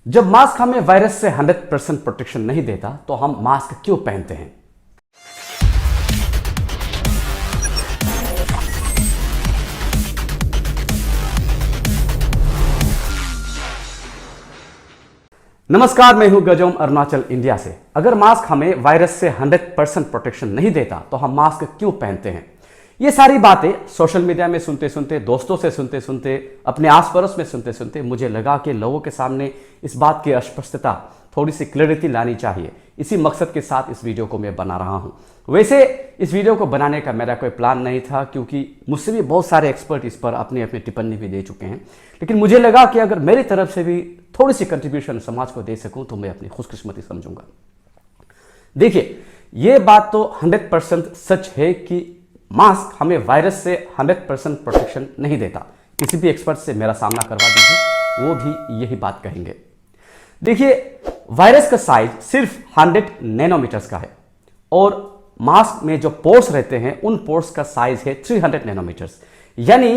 जब मास्क हमें वायरस से 100% प्रोटेक्शन नहीं देता तो हम मास्क क्यों पहनते हैं? नमस्कार, मैं हूं गजोम अरुणाचल इंडिया से। अगर मास्क हमें वायरस से 100% प्रोटेक्शन नहीं देता तो हम मास्क क्यों पहनते हैं? ये सारी बातें सोशल मीडिया में सुनते सुनते, दोस्तों से सुनते सुनते, अपने आस पड़ोस में सुनते सुनते मुझे लगा कि लोगों के सामने इस बात की अस्पष्टता, थोड़ी सी क्लैरिटी लानी चाहिए। इसी मकसद के साथ इस वीडियो को मैं बना रहा हूं। वैसे इस वीडियो को बनाने का मेरा कोई प्लान नहीं था, क्योंकि मुझसे भी बहुत सारे एक्सपर्ट इस पर अपनी अपनी टिप्पणी भी दे चुके हैं। लेकिन मुझे लगा कि अगर मेरी तरफ से भी थोड़ी सी कंट्रीब्यूशन समाज को दे सकूं तो मैं अपनी खुशकिस्मती समझूंगा। देखिए, ये बात तो 100% सच है कि मास्क हमें वायरस से 100% प्रोटेक्शन नहीं देता। किसी भी एक्सपर्ट से मेरा सामना करवा दीजिए, वो भी यही बात कहेंगे। देखिए, वायरस का साइज सिर्फ 100 नैनोमीटर्स का है और मास्क में जो पोर्स रहते हैं उन पोर्स का साइज है 300 नैनोमीटर्स। यानी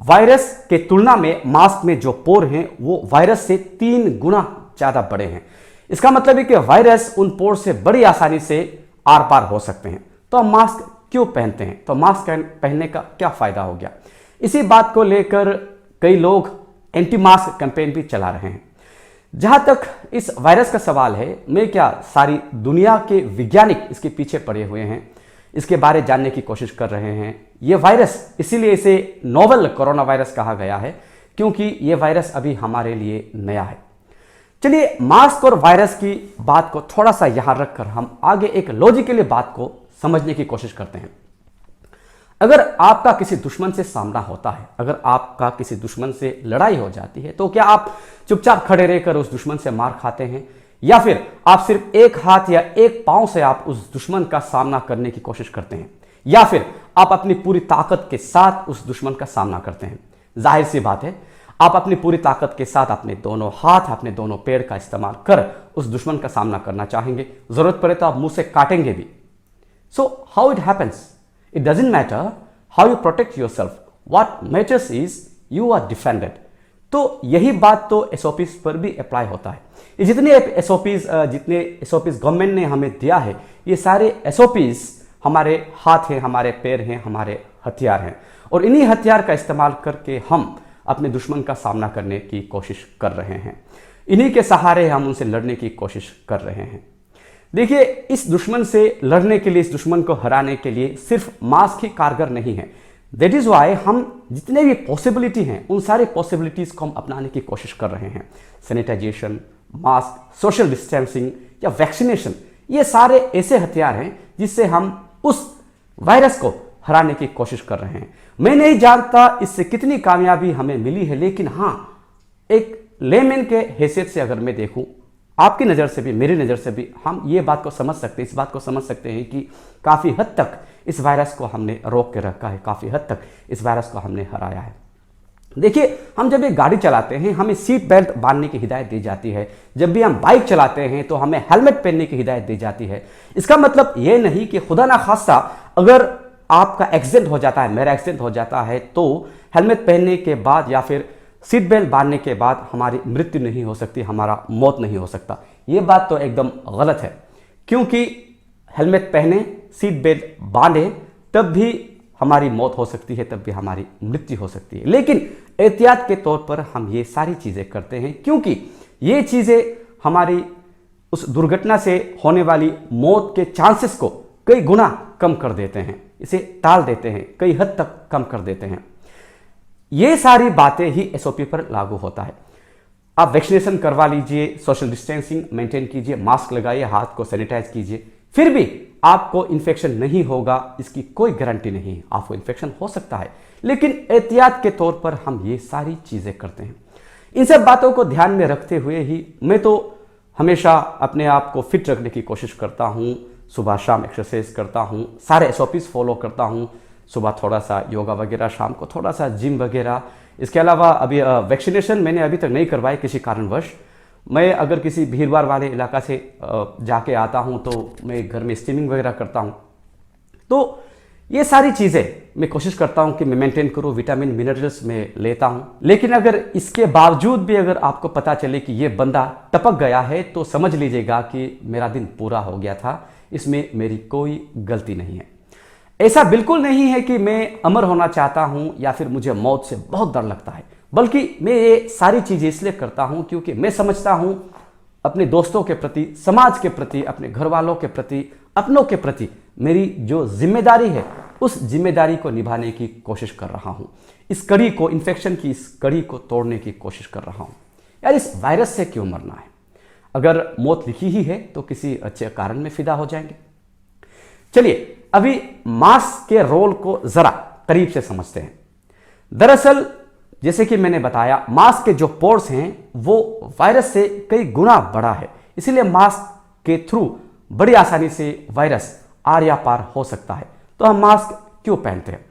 वायरस के तुलना में मास्क में जो पोर हैं वो वायरस से 3 गुना ज्यादा बड़े हैं। इसका मतलब है कि वायरस उन पोर से बड़ी आसानी से आर पार हो सकते हैं। तो हम मास्क क्यों पहनते हैं? तो मास्क पहनने का क्या फायदा हो गया? इसी बात को लेकर कई लोग एंटी मास्क कैंपेन भी चला रहे हैं। जहां तक इस वायरस का सवाल है, मैं क्या सारी दुनिया के वैज्ञानिक इसके पीछे पड़े हुए हैं, इसके बारे जानने की कोशिश कर रहे हैं। यह वायरस, इसीलिए इसे नोवेल कोरोना वायरस कहा गया है, क्योंकि यह वायरस अभी हमारे लिए नया है। चलिए, मास्क और वायरस की बात को थोड़ा सा यहां रखकर हम आगे एक लॉजिकली बात को समझने की कोशिश करते हैं। अगर आपका किसी दुश्मन से सामना होता है, अगर आपका किसी दुश्मन से लड़ाई हो जाती है, तो क्या आप चुपचाप खड़े रहकर उस दुश्मन से मार खाते हैं, या फिर आप सिर्फ एक हाथ या एक पांव से आप उस दुश्मन का सामना करने की कोशिश करते हैं, या फिर आप अपनी पूरी ताकत के साथ उस दुश्मन का सामना करते हैं? जाहिर सी बात है, आप अपनी पूरी ताकत के साथ अपने दोनों हाथ, अपने दोनों पैर का इस्तेमाल कर उस दुश्मन का सामना करना चाहेंगे। जरूरत पड़े तो आप मुंह से काटेंगे भी। So how it happens? It doesn't matter how you protect yourself. What matters is you are defended. तो यही बात तो SOPs पर भी अप्लाई होता है। ये जितने SOPs गवर्नमेंट ने हमें दिया है, ये सारे SOPs हमारे हाथ हैं, हमारे पैर हैं, हमारे हथियार हैं, और इन्हीं हथियार का इस्तेमाल करके हम अपने दुश्मन का सामना करने की कोशिश कर रहे हैं। इन्हीं के सहारे हम उनसे लड़ने की कोशिश कर रहे हैं। देखिए, इस दुश्मन से लड़ने के लिए, इस दुश्मन को हराने के लिए सिर्फ मास्क ही कारगर नहीं है। दैट इज वाई हम जितने भी पॉसिबिलिटी हैं उन सारी पॉसिबिलिटीज को हम अपनाने की कोशिश कर रहे हैं। सैनिटाइजेशन, मास्क, सोशल डिस्टेंसिंग या वैक्सीनेशन, ये सारे ऐसे हथियार हैं जिससे हम उस वायरस को हराने की कोशिश कर रहे हैं। मैं नहीं जानता इससे कितनी कामयाबी हमें मिली है, लेकिन हाँ, एक लेमैन के हैसियत से अगर मैं देखूं, आपकी नज़र से भी, मेरी नज़र से भी, हम ये बात को समझ सकते हैं, इस बात को समझ सकते हैं कि काफ़ी हद तक इस वायरस को हमने रोक के रखा है, काफ़ी हद तक इस वायरस को हमने हराया है। देखिए, हम जब एक गाड़ी चलाते हैं हमें सीट बेल्ट बांधने की हिदायत दी जाती है। जब भी हम बाइक चलाते हैं तो हमें हेलमेट पहनने की हिदायत दी जाती है। इसका मतलब ये नहीं कि खुदा ना खास्ता अगर आपका एक्सीडेंट हो जाता है, मेरा एक्सीडेंट हो जाता है, तो हेलमेट पहनने के बाद या फिर सीट बेल्ट बांधने के बाद हमारी मृत्यु नहीं हो सकती, हमारा मौत नहीं हो सकता। ये बात तो एकदम गलत है, क्योंकि हेलमेट पहने, सीट बेल्ट बांधे, तब भी हमारी मौत हो सकती है, तब भी हमारी मृत्यु हो सकती है। लेकिन एहतियात के तौर पर हम ये सारी चीज़ें करते हैं, क्योंकि ये चीज़ें हमारी उस दुर्घटना से होने वाली मौत के चांसेस को कई गुना कम कर देते हैं, इसे टाल देते हैं, कई हद तक कम कर देते हैं। ये सारी बातें ही SOP पर लागू होता है। आप वैक्सीनेशन करवा लीजिए, सोशल डिस्टेंसिंग मेंटेन कीजिए, मास्क लगाइए, हाथ को सैनिटाइज कीजिए, फिर भी आपको इन्फेक्शन नहीं होगा, इसकी कोई गारंटी नहीं है। आपको इन्फेक्शन हो सकता है, लेकिन एहतियात के तौर पर हम ये सारी चीज़ें करते हैं। इन सब बातों को ध्यान में रखते हुए ही मैं तो हमेशा अपने आप को फिट रखने की कोशिश करता हूँ। सुबह शाम एक्सरसाइज करता हूँ, सारे SOPs फॉलो करता हूँ। सुबह थोड़ा सा योगा वगैरह, शाम को थोड़ा सा जिम वगैरह। इसके अलावा अभी वैक्सीनेशन मैंने अभी तक नहीं करवाई किसी कारणवश। मैं अगर किसी भीड़ भाड़ वाले इलाका से जाके आता हूँ तो मैं घर में स्टीमिंग वगैरह करता हूँ। तो ये सारी चीज़ें मैं कोशिश करता हूं कि मैं मेंटेन करूं, विटामिन मिनरल्स में लेता हूं। लेकिन अगर इसके बावजूद भी अगर आपको पता चले कि ये बंदा टपक गया है तो समझ लीजिएगा कि मेरा दिन पूरा हो गया था, इसमें मेरी कोई गलती नहीं है। ऐसा बिल्कुल नहीं है कि मैं अमर होना चाहता हूं या फिर मुझे मौत से बहुत डर लगता है, बल्कि मैं ये सारी चीज़ें इसलिए करता हूं क्योंकि मैं समझता हूं अपने दोस्तों के प्रति, समाज के प्रति, अपने घर वालों के प्रति, अपनों के प्रति मेरी जो जिम्मेदारी है उस जिम्मेदारी को निभाने की कोशिश कर रहा हूं। इस कड़ी को, इन्फेक्शन की इस कड़ी को तोड़ने की कोशिश कर रहा हूं। यार इस वायरस से क्यों मरना है? अगर मौत लिखी ही है तो किसी अच्छे कारण में फिदा हो जाएंगे। चलिए अभी मास्क के रोल को जरा करीब से समझते हैं। दरअसल जैसे कि मैंने बताया, मास्क के जो पोर्स हैं वो वायरस से कई गुना बड़ा है, इसीलिए मास्क के थ्रू बड़ी आसानी से वायरस आर या पार हो सकता है। तो हम मास्क क्यों पहनते हैं?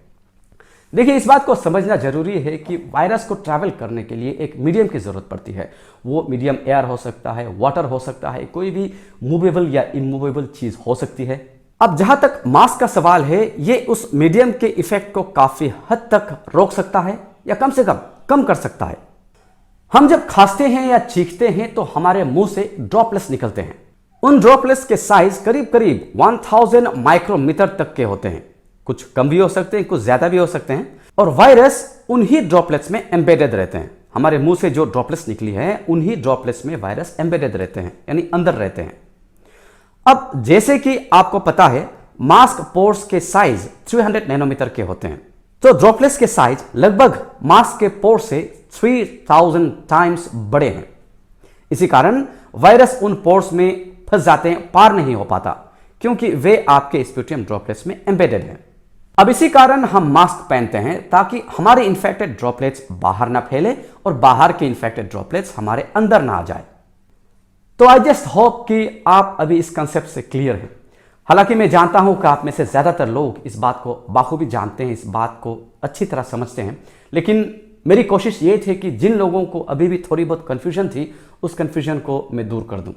देखिए, इस बात को समझना जरूरी है कि वायरस को ट्रैवल करने के लिए एक मीडियम की जरूरत पड़ती है। वो मीडियम एयर हो सकता है, वाटर हो सकता है, कोई भी मूवेबल या इमूवेबल चीज हो सकती है। अब जहां तक मास्क का सवाल है, ये उस मीडियम के इफेक्ट को काफी हद तक रोक सकता है या कम से कम कर सकता है। हम जब खांसते हैं या चीखते हैं तो हमारे मुंह से ड्रॉपलेट्स निकलते हैं। उन ड्रॉपलेट्स के साइज करीब करीब 1000 माइक्रोमीटर तक के होते हैं। कुछ कम भी हो सकते हैं, कुछ ज्यादा भी हो सकते हैं। और वायरस उन्हीं ड्रॉपलेट्स में एम्बेडेड रहते हैं। हमारे मुंह से जो ड्रॉपलेट्स निकली हैं उन्हीं ड्रॉपलेट्स में वायरस एम्बेडेड रहते हैं, यानी अंदर रहते हैं। अब जैसे कि आपको पता है, मास्क पोर्स के साइज 300 नैनोमीटर के होते हैं, तो ड्रॉपलेट्स के साइज लगभग मास्क के पोर्स से 3000 टाइम्स बड़े हैं। इसी कारण वायरस उन पोर्स में फंस जाते हैं, पार नहीं हो पाता, क्योंकि वे आपके स्प्यूटियम ड्रॉपलेट्स में एम्बेडेड हैं। अब इसी कारण हम मास्क पहनते हैं ताकि हमारे इन्फेक्टेड ड्रॉपलेट्स बाहर ना फैले और बाहर के इन्फेक्टेड ड्रॉपलेट्स हमारे अंदर ना आ जाए। तो आई जस्ट होप कि आप अभी इस कंसेप्ट से क्लियर हैं। हालांकि मैं जानता हूं कि आप में से ज्यादातर लोग इस बात को बाखूबी जानते हैं, इस बात को अच्छी तरह समझते हैं, लेकिन मेरी कोशिश ये थी कि जिन लोगों को अभी भी थोड़ी बहुत कंफ्यूजन थी, उस कंफ्यूजन को मैं दूर कर दूं।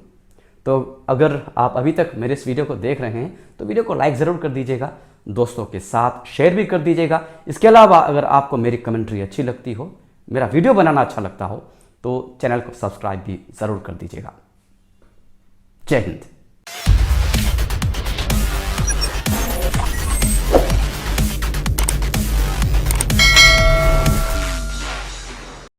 तो अगर आप अभी तक मेरे इस वीडियो को देख रहे हैं तो वीडियो को लाइक ज़रूर कर दीजिएगा, दोस्तों के साथ शेयर भी कर दीजिएगा। इसके अलावा अगर आपको मेरी कमेंट्री अच्छी लगती हो, मेरा वीडियो बनाना अच्छा लगता हो, तो चैनल को सब्सक्राइब भी ज़रूर कर दीजिएगा। जय हिंद।